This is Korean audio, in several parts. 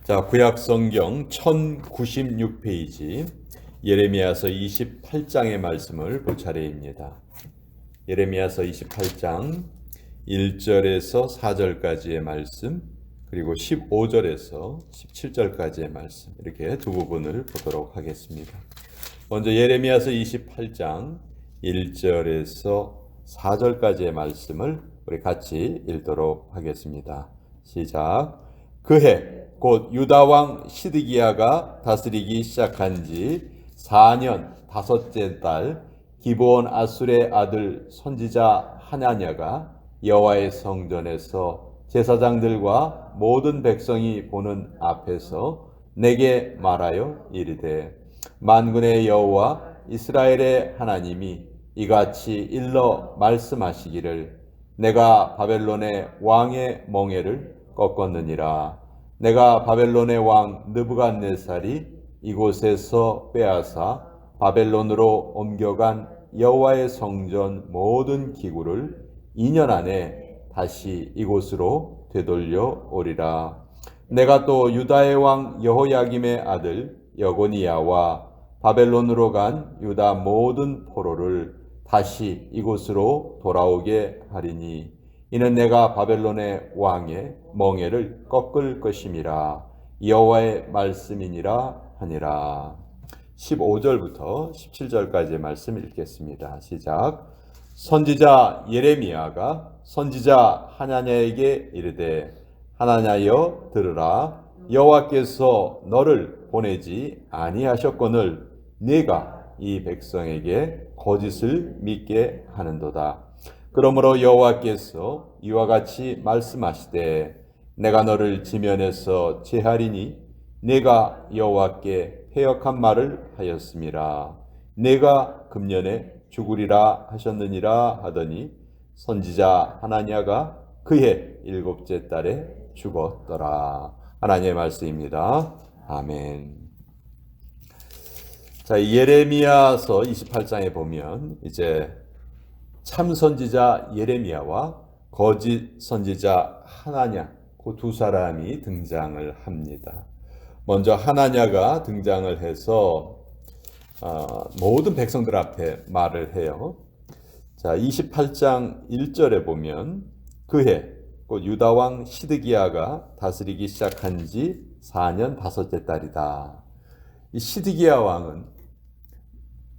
자, 구약성경 1096페이지 예레미야서 28장의 말씀을 볼 차례입니다. 예레미야서 28장 1절에서 4절까지의 말씀, 그리고 15절에서 17절까지의 말씀, 이렇게 두 부분을 보도록 하겠습니다. 먼저 예레미야서 28장 1절에서 4절까지의 말씀을 우리 같이 읽도록 하겠습니다. 시작. 그해 곧 유다 왕 시드기야가 다스리기 시작한 지 4년 다섯째 달 기브온 아술의 아들 선지자 하나냐가 여호와의 성전에서 제사장들과 모든 백성이 보는 앞에서 내게 말하여 이르되, 만군의 여호와 이스라엘의 하나님이 이같이 일러 말씀하시기를, 내가 바벨론의 왕의 멍에를 꺾었느니라. 내가 바벨론의 왕 느부갓네살이 이곳에서 빼앗아 바벨론으로 옮겨간 여호와의 성전 모든 기구를 2년 안에 다시 이곳으로 되돌려 오리라. 내가 또 유다의 왕 여호야김의 아들 여고니야와 바벨론으로 간 유다 모든 포로를 다시 이곳으로 돌아오게 하리니, 이는 내가 바벨론의 왕의 멍에를 꺾을 것임이라. 여호와의 말씀이니라 하니라. 15절부터 17절까지의 말씀 읽겠습니다. 시작. 선지자 예레미야가 선지자 하나냐에게 이르되, 하나냐여 들으라. 여호와께서 너를 보내지 아니하셨거늘 네가 이 백성에게 거짓을 믿게 하는도다. 그러므로 여호와께서 이와 같이 말씀하시되, 내가 너를 지면에서 제하리니 내가 여호와께 패역한 말을 하였음이라. 내가 금년에 죽으리라 하셨느니라 하더니 선지자 하나냐가 그해 7째 달에 죽었더라. 하나님의 말씀입니다. 아멘. 자, 예레미야서 28장에 보면 이제 참 선지자 예레미야와 거짓 선지자 하나냐, 그 두 사람이 등장을 합니다. 먼저 하나냐가 등장을 해서 모든 백성들 앞에 말을 해요. 자, 28장 1절에 보면 그해 곧 유다 왕 시드기야가 다스리기 시작한 지 4년 다섯째 달이다. 이 시드기야 왕은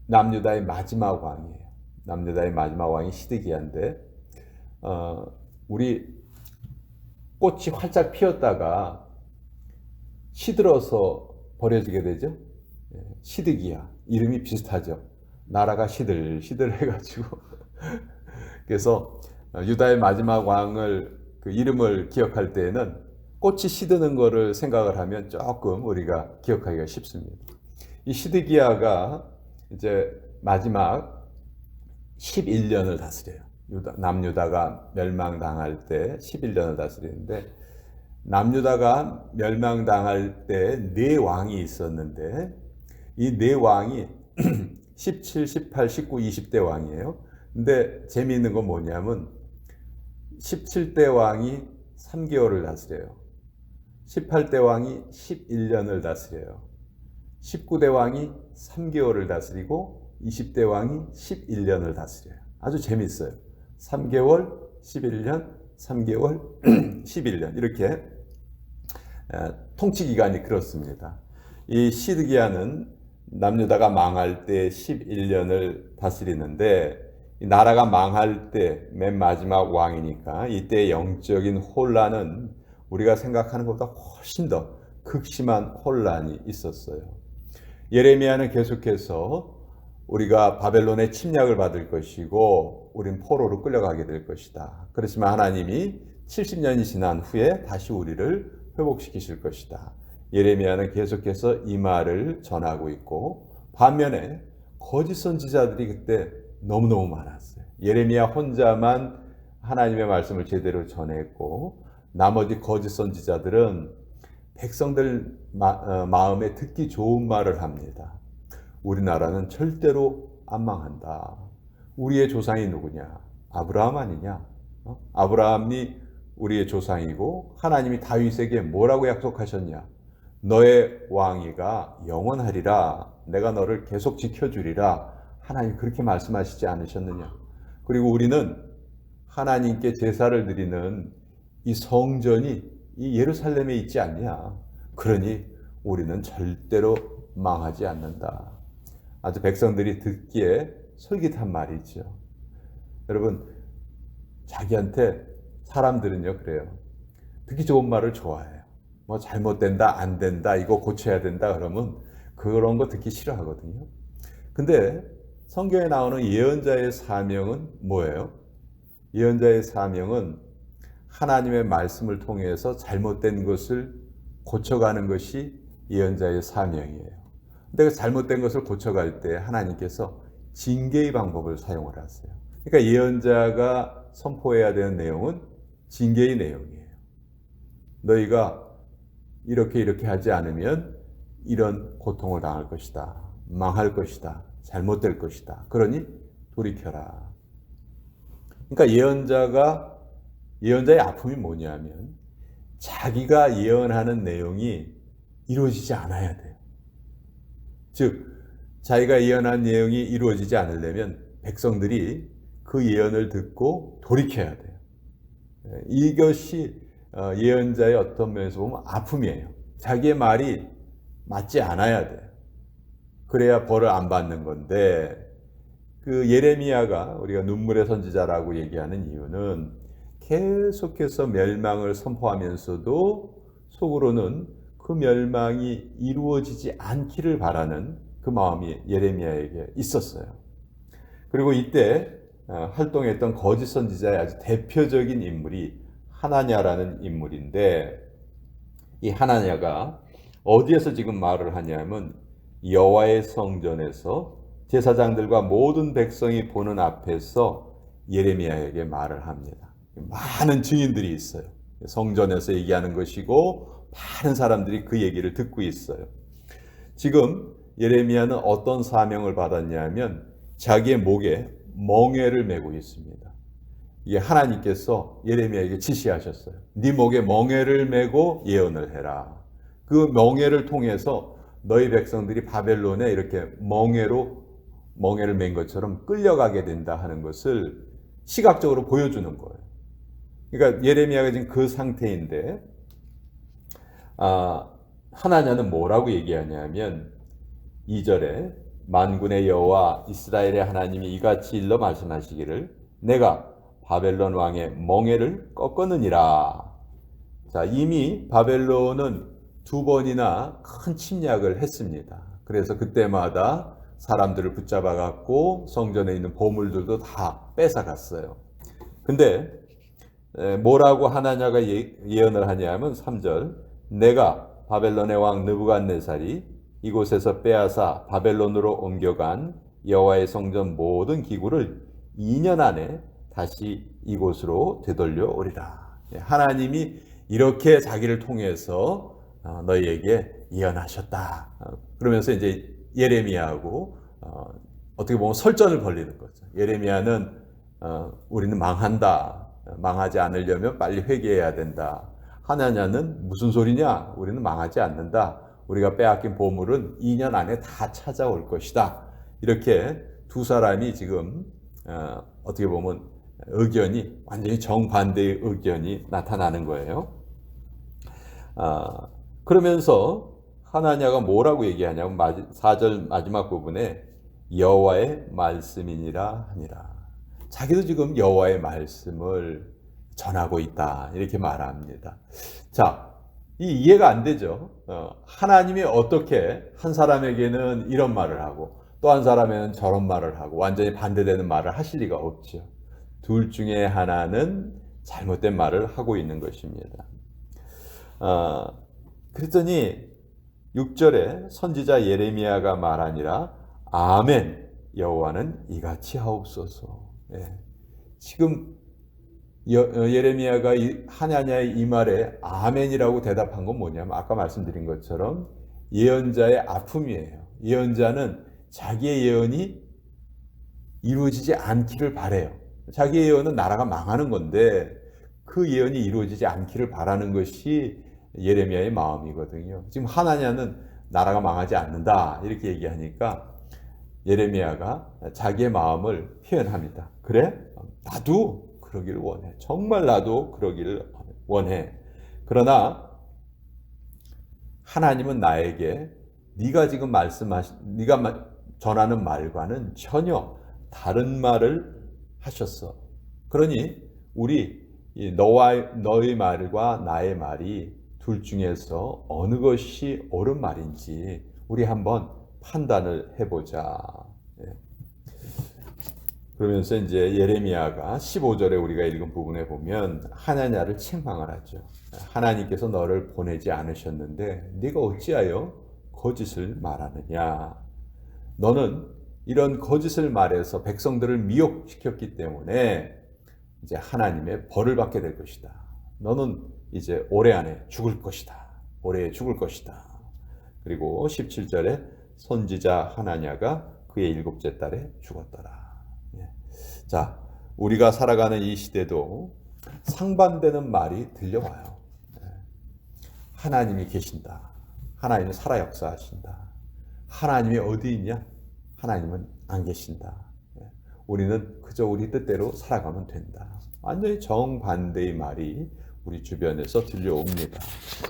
남유다의 마지막 왕이에요. 남유다의 마지막 왕이 시드기야인데, 우리 꽃이 활짝 피었다가 시들어서 버려지게 되죠. 시드기야, 이름이 비슷하죠. 나라가 시들 해가지고 그래서 유다의 마지막 왕을 그 이름을 기억할 때에는 꽃이 시드는 거를 생각을 하면 조금 우리가 기억하기가 쉽습니다. 이 시드기야가 이제 마지막 11년을 다스려요. 남유다가 멸망당할 때 11년을 다스리는데, 남유다가 멸망당할 때 네 왕이 있었는데, 이 네 왕이 17, 18, 19, 20대 왕이에요. 근데 재미있는 건 뭐냐면 17대 왕이 3개월을 다스려요. 18대 왕이 11년을 다스려요. 19대 왕이 3개월을 다스리고 20대 왕이 11년을 다스려요. 아주 재밌어요. 3개월, 11년, 3개월, 11년 이렇게 통치 기간이 그렇습니다. 이 시드기야는 남유다가 망할 때 11년을 다스리는데, 이 나라가 망할 때 맨 마지막 왕이니까 이때 영적인 혼란은 우리가 생각하는 것보다 훨씬 더 극심한 혼란이 있었어요. 예레미야는 계속해서 우리가 바벨론의 침략을 받을 것이고 우린 포로로 끌려가게 될 것이다. 그렇지만 하나님이 70년이 지난 후에 다시 우리를 회복시키실 것이다. 예레미야는 계속해서 이 말을 전하고 있고, 반면에 거짓 선지자들이 그때 너무너무 많았어요. 예레미야 혼자만 하나님의 말씀을 제대로 전했고, 나머지 거짓 선지자들은 백성들 마음에 듣기 좋은 말을 합니다. 우리나라는 절대로 안 망한다. 우리의 조상이 누구냐? 아브라함 아니냐? 아브라함이 우리의 조상이고 하나님이 다윗에게 뭐라고 약속하셨냐? 너의 왕위가 영원하리라. 내가 너를 계속 지켜주리라. 하나님 그렇게 말씀하시지 않으셨느냐. 그리고 우리는 하나님께 제사를 드리는 이 성전이 이 예루살렘에 있지 않냐. 그러니 우리는 절대로 망하지 않는다. 아주 백성들이 듣기에 솔깃한 말이죠. 여러분, 자기한테 사람들은요 그래요. 듣기 좋은 말을 좋아해요. 뭐 잘못된다, 안 된다, 이거 고쳐야 된다 그러면 그런 거 듣기 싫어하거든요. 근데 성경에 나오는 예언자의 사명은 뭐예요? 예언자의 사명은 하나님의 말씀을 통해서 잘못된 것을 고쳐가는 것이 예언자의 사명이에요. 근데 그 잘못된 것을 고쳐갈 때 하나님께서 징계의 방법을 사용을 하세요. 그러니까 예언자가 선포해야 되는 내용은 징계의 내용이에요. 너희가 이렇게 하지 않으면 이런 고통을 당할 것이다. 망할 것이다. 잘못될 것이다. 그러니 돌이켜라. 그러니까 예언자의 아픔이 뭐냐면 자기가 예언하는 내용이 이루어지지 않아야 돼요. 즉 자기가 예언한 내용이 이루어지지 않으려면 백성들이 그 예언을 듣고 돌이켜야 돼요. 이것이 예언자의 어떤 면에서 보면 아픔이에요. 자기의 말이 맞지 않아야 돼요. 그래야 벌을 안 받는 건데, 그 예레미야가 우리가 눈물의 선지자라고 얘기하는 이유는 계속해서 멸망을 선포하면서도 속으로는 그 멸망이 이루어지지 않기를 바라는 그 마음이 예레미야에게 있었어요. 그리고 이때 활동했던 거짓 선지자의 아주 대표적인 인물이 하나냐라는 인물인데, 이 하나냐가 어디에서 지금 말을 하냐면 여호와의 성전에서 제사장들과 모든 백성이 보는 앞에서 예레미야에게 말을 합니다. 많은 증인들이 있어요. 성전에서 얘기하는 것이고 많은 사람들이 그 얘기를 듣고 있어요. 지금 예레미야는 어떤 사명을 받았냐면 자기의 목에 멍에를 메고 있습니다. 이게 하나님께서 예레미야에게 지시하셨어요. 네 목에 멍에를 메고 예언을 해라. 그 멍에를 통해서 너희 백성들이 바벨론에 이렇게 멍에를 맨 것처럼 끌려가게 된다 하는 것을 시각적으로 보여주는 거예요. 그러니까 예레미야가 지금 그 상태인데, 하나냐는 뭐라고 얘기하냐면 2절에 만군의 여호와 이스라엘의 하나님이 이같이 일러 말씀하시기를 내가 바벨론 왕의 멍에를 꺾었느니라. 자, 이미 바벨론은 2번이나 큰 침략을 했습니다. 그래서 그때마다 사람들을 붙잡아 갖고 성전에 있는 보물들도 다 뺏어갔어요. 근데 뭐라고 하나냐가 예언을 하냐면 3절 내가 바벨론의 왕 느부갓네살이 이곳에서 빼앗아 바벨론으로 옮겨간 여호와의 성전 모든 기구를 2년 안에 다시 이곳으로 되돌려 오리라. 하나님이 이렇게 자기를 통해서 너희에게 예언하셨다. 그러면서 이제 예레미야하고 어떻게 보면 설전을 벌리는 거죠. 예레미야는 우리는 망한다. 망하지 않으려면 빨리 회개해야 된다. 하나냐는 무슨 소리냐? 우리는 망하지 않는다. 우리가 빼앗긴 보물은 2년 안에 다 찾아올 것이다. 이렇게 두 사람이 지금 어떻게 보면 의견이 완전히 정반대의 의견이 나타나는 거예요. 그러면서 하나냐가 뭐라고 얘기하냐면 4절 마지막 부분에 여호와의 말씀이니라 하니라. 자기도 지금 여호와의 말씀을 전하고 있다 이렇게 말합니다. 자, 이해가 안 되죠. 하나님이 어떻게 한 사람에게는 이런 말을 하고 또 한 사람에는 저런 말을 하고 완전히 반대되는 말을 하실 리가 없죠. 둘 중에 하나는 잘못된 말을 하고 있는 것입니다. 그랬더니 6절에 선지자 예레미야가 말하니라 아멘 여호와는 이같이 하옵소서. 지금 예레미야가 하나냐의 이 말에 아멘이라고 대답한 건 뭐냐면 아까 말씀드린 것처럼 예언자의 아픔이에요. 예언자는 자기의 예언이 이루어지지 않기를 바라요. 자기의 예언은 나라가 망하는 건데 그 예언이 이루어지지 않기를 바라는 것이 예레미야의 마음이거든요. 지금 하나냐는 나라가 망하지 않는다 이렇게 얘기하니까 예레미야가 자기의 마음을 표현합니다. 그래? 나도 그러기를 원해. 정말 나도 그러기를 원해. 그러나 하나님은 나에게 네가 전하는 말과는 전혀 다른 말을 하셨어. 그러니 우리 너의 말과 나의 말이 둘 중에서 어느 것이 옳은 말인지 우리 한번 판단을 해보자. 그러면서 이제 예레미야가 15절에 우리가 읽은 부분에 보면 하나냐를 책망을 하죠. 하나님께서 너를 보내지 않으셨는데 네가 어찌하여 거짓을 말하느냐. 너는 이런 거짓을 말해서 백성들을 미혹시켰기 때문에 이제 하나님의 벌을 받게 될 것이다. 너는 이제 올해 안에 죽을 것이다. 올해 죽을 것이다. 그리고 17절에 선지자 하나냐가 그의 7째 달에 죽었더라. 자, 우리가 살아가는 이 시대도 상반되는 말이 들려와요. 하나님이 계신다. 하나님은 살아 역사하신다. 하나님이 어디 있냐? 하나님은 안 계신다. 우리는 그저 우리 뜻대로 살아가면 된다. 완전히 정반대의 말이 우리 주변에서 들려옵니다.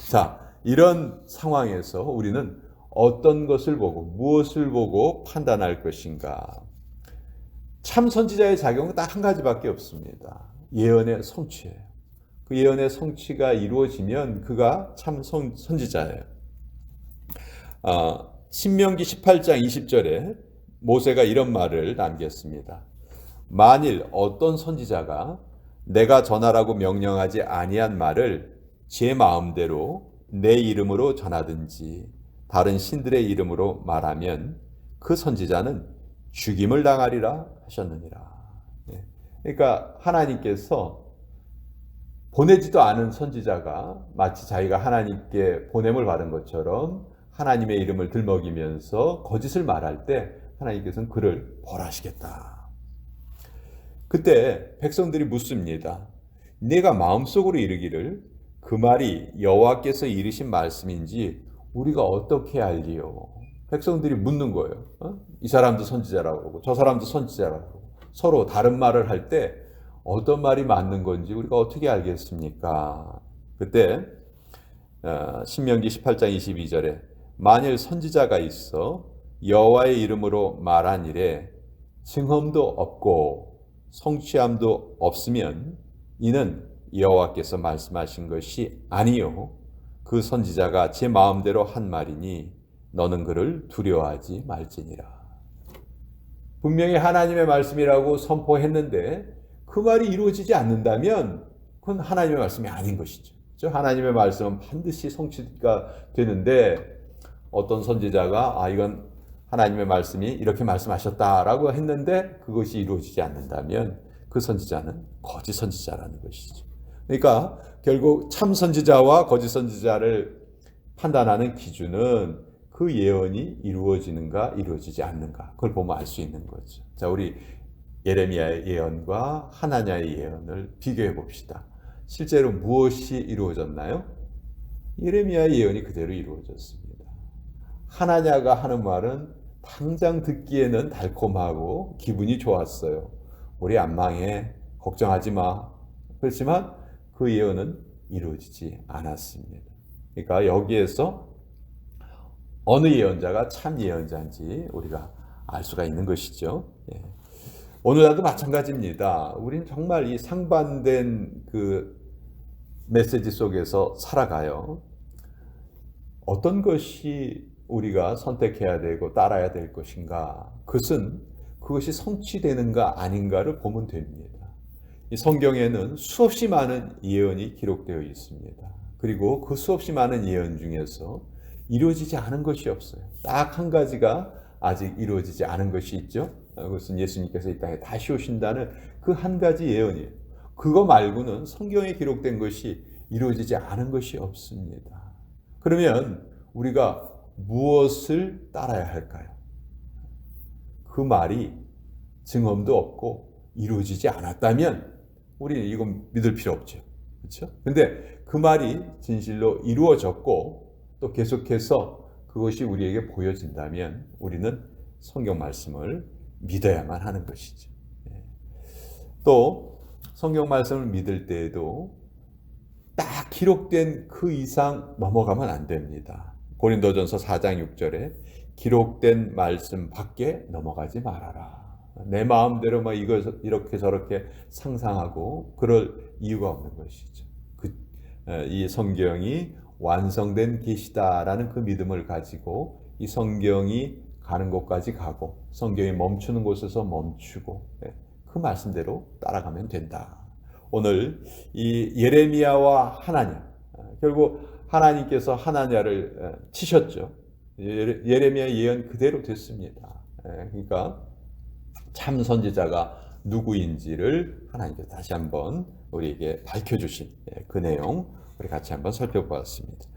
자, 이런 상황에서 우리는 어떤 것을 보고 무엇을 보고 판단할 것인가? 참 선지자의 작용은 딱 한 가지밖에 없습니다. 예언의 성취예요. 그 예언의 성취가 이루어지면 그가 참 선지자예요. 신명기 18장 20절에 모세가 이런 말을 남겼습니다. 만일 어떤 선지자가 내가 전하라고 명령하지 아니한 말을 제 마음대로 내 이름으로 전하든지 다른 신들의 이름으로 말하면 그 선지자는 죽임을 당하리라 하셨느니라. 그러니까 하나님께서 보내지도 않은 선지자가 마치 자기가 하나님께 보냄을 받은 것처럼 하나님의 이름을 들먹이면서 거짓을 말할 때 하나님께서는 그를 벌하시겠다. 그때 백성들이 묻습니다. 내가 마음속으로 이르기를 그 말이 여호와께서 이르신 말씀인지 우리가 어떻게 알리요? 백성들이 묻는 거예요. 이 사람도 선지자라고 그러고 저 사람도 선지자라고 그러고 서로 다른 말을 할 때 어떤 말이 맞는 건지 우리가 어떻게 알겠습니까? 그때 신명기 18장 22절에 만일 선지자가 있어 여호와의 이름으로 말한 일에 증언도 없고 성취함도 없으면 이는 여호와께서 말씀하신 것이 아니요 그 선지자가 제 마음대로 한 말이니 너는 그를 두려워하지 말지니라. 분명히 하나님의 말씀이라고 선포했는데 그 말이 이루어지지 않는다면 그건 하나님의 말씀이 아닌 것이죠. 하나님의 말씀은 반드시 성취가 되는데 어떤 선지자가 이건 하나님의 말씀이 이렇게 말씀하셨다라고 했는데 그것이 이루어지지 않는다면 그 선지자는 거짓 선지자라는 것이죠. 그러니까 결국 참 선지자와 거짓 선지자를 판단하는 기준은 그 예언이 이루어지는가 이루어지지 않는가 그걸 보면 알 수 있는 거죠. 자, 우리 예레미야의 예언과 하나냐의 예언을 비교해 봅시다. 실제로 무엇이 이루어졌나요? 예레미야의 예언이 그대로 이루어졌습니다. 하나냐가 하는 말은 당장 듣기에는 달콤하고 기분이 좋았어요. 우리 안 망해, 걱정하지 마. 그렇지만 그 예언은 이루어지지 않았습니다. 그러니까 여기에서 어느 예언자가 참 예언자인지 우리가 알 수가 있는 것이죠. 오늘날도 마찬가지입니다. 우리는 정말 이 상반된 그 메시지 속에서 살아가요. 어떤 것이 우리가 선택해야 되고 따라야 될 것인가? 그것이 성취되는가 아닌가를 보면 됩니다. 이 성경에는 수없이 많은 예언이 기록되어 있습니다. 그리고 그 수없이 많은 예언 중에서 이루어지지 않은 것이 없어요. 딱 한 가지가 아직 이루어지지 않은 것이 있죠. 그것은 예수님께서 이 땅에 다시 오신다는 그 한 가지 예언이에요. 그거 말고는 성경에 기록된 것이 이루어지지 않은 것이 없습니다. 그러면 우리가 무엇을 따라야 할까요? 그 말이 증언도 없고 이루어지지 않았다면 우리는 이건 믿을 필요 없죠. 그렇죠? 근데 그 말이 진실로 이루어졌고 또 계속해서 그것이 우리에게 보여진다면 우리는 성경 말씀을 믿어야만 하는 것이죠. 또 성경 말씀을 믿을 때에도 딱 기록된 그 이상 넘어가면 안 됩니다. 고린도전서 4장 6절에 기록된 말씀 밖에 넘어가지 말아라. 내 마음대로 막 이걸 이렇게 저렇게 상상하고 그럴 이유가 없는 것이죠. 이 성경이 완성된 계시다라는 그 믿음을 가지고 이 성경이 가는 곳까지 가고 성경이 멈추는 곳에서 멈추고 그 말씀대로 따라가면 된다. 오늘 이 예레미야와 하나님, 결국 하나님께서 하나냐를 치셨죠. 예레미야 예언 그대로 됐습니다. 그러니까 참 선지자가 누구인지를 하나님께서 다시 한번 우리에게 밝혀주신 그 내용 우리 같이 한번 살펴보았습니다.